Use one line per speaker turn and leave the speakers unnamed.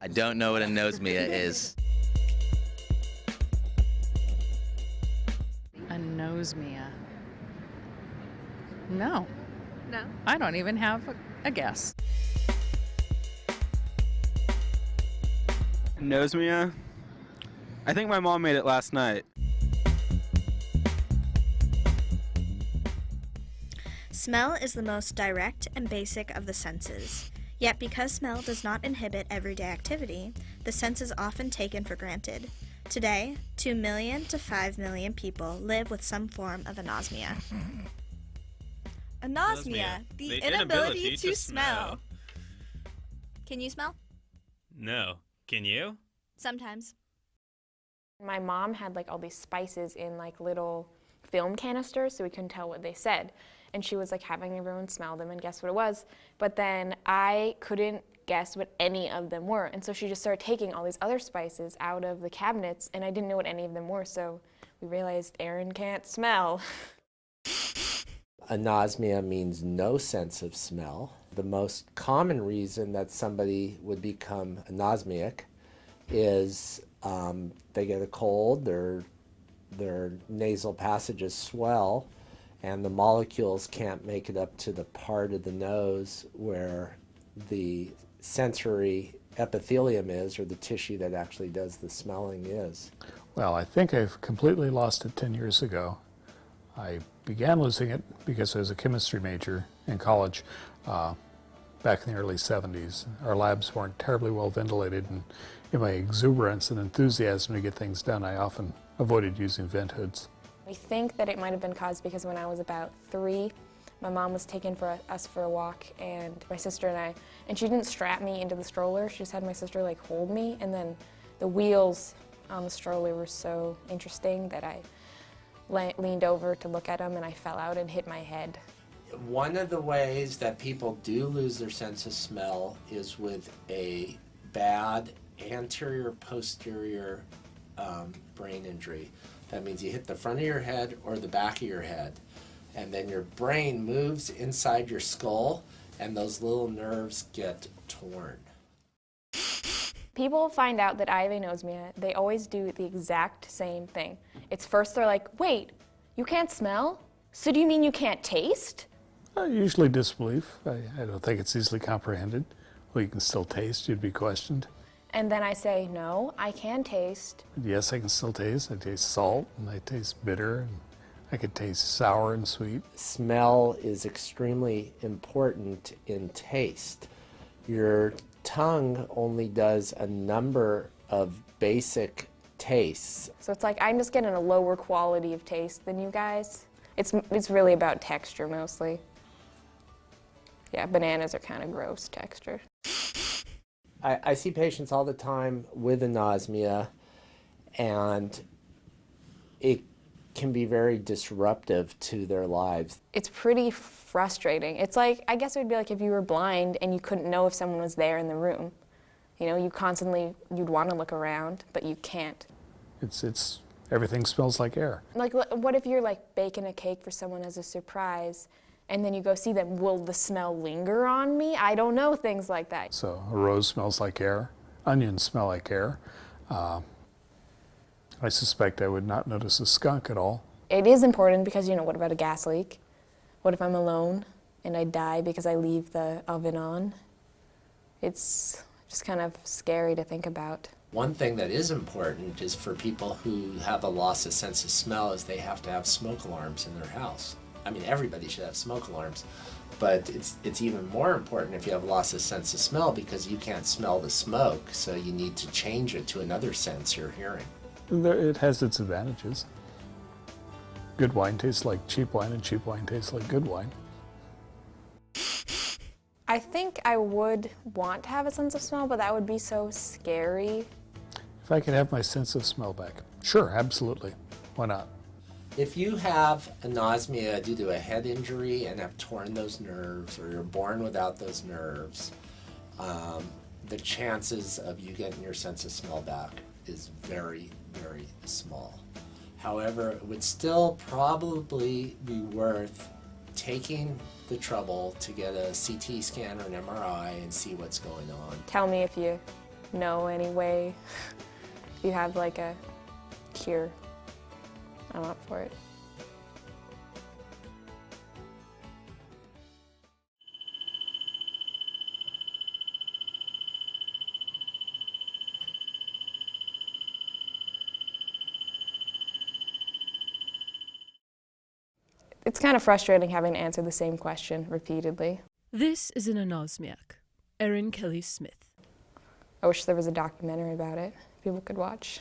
I don't know what anosmia is.
Anosmia. No,
No?
I don't even have a guess.
Anosmia? I think my mom made it last night.
Smell is the most direct and basic of the senses. Yet because smell does not inhibit everyday activity, the sense is often taken for granted. Today, 2 million to 5 million people live with some form of anosmia. Anosmia, the inability to smell. Can you smell?
No. Can you?
Sometimes.
My mom had like all these spices in like little film canisters so we couldn't tell what they said. And she was like having everyone smell them and guess what it was. But then I couldn't guess what any of them were. And so she just started taking all these other spices out of the cabinets and I didn't know what any of them were. So we realized Erin can't smell.
Anosmia means no sense of smell. The most common reason that somebody would become anosmic is they get a cold, their nasal passages swell, and the molecules can't make it up to the part of the nose where the sensory epithelium is, or the tissue that actually does the smelling is.
Well, I think I've completely lost it 10 years ago. I began losing it because I was a chemistry major in college back in the early 70s. Our labs weren't terribly well ventilated, and in my exuberance and enthusiasm to get things done, I often avoided using vent hoods.
I think that it might have been caused because when I was about 3, my mom was taking us for a walk, and my sister and I, and she didn't strap me into the stroller, she just had my sister like hold me, and then the wheels on the stroller were so interesting that I leaned over to look at them and I fell out and hit my head.
One of the ways that people do lose their sense of smell is with a bad anterior-posterior brain injury. That means you hit the front of your head or the back of your head, and then your brain moves inside your skull and those little nerves get torn.
People find out that I have anosmia, they always do the exact same thing. It's first they're like, wait, you can't smell? So do you mean you can't taste?
Usually disbelief. I don't think it's easily comprehended. Well, you can still taste, you'd be questioned.
And then I say, no, I can taste.
Yes, I can still taste. I taste salt, and I taste bitter, and I can taste sour and sweet.
Smell is extremely important in taste. Your tongue only does a number of basic tastes.
So it's like I'm just getting a lower quality of taste than you guys. It's really about texture mostly. Yeah, bananas are kind of gross texture.
I see patients all the time with anosmia, and it can be very disruptive to their lives.
It's pretty frustrating. It's like, I guess it would be like if you were blind and you couldn't know if someone was there in the room. You know, you'd want to look around, but you can't.
Everything smells like air.
Like, what if you're like baking a cake for someone as a surprise, and then you go see them, will the smell linger on me? I don't know, things like that.
So a rose smells like air, onions smell like air. I suspect I would not notice a skunk at all.
It is important because, you know, what about a gas leak? What if I'm alone and I die because I leave the oven on? It's just kind of scary to think about.
One thing that is important is for people who have a loss of sense of smell is they have to have smoke alarms in their house. I mean, everybody should have smoke alarms, but it's even more important if you have loss of sense of smell because you can't smell the smoke, so you need to change it to another sense you're hearing.
It has its advantages. Good wine tastes like cheap wine, and cheap wine tastes like good wine.
I think I would want to have a sense of smell, but that would be so scary.
If I could have my sense of smell back, sure, absolutely. Why not?
If you have anosmia due to a head injury and have torn those nerves, or you're born without those nerves, the chances of you getting your sense of smell back is very, very small. However, it would still probably be worth taking the trouble to get a CT scan or an MRI and see what's going on.
Tell me if you know any way. If you have like a cure, I'm up for it. It's kind of frustrating having to answer the same question repeatedly.
This is an anosmiac, Erin Kelly Smith.
I wish there was a documentary about it people could watch.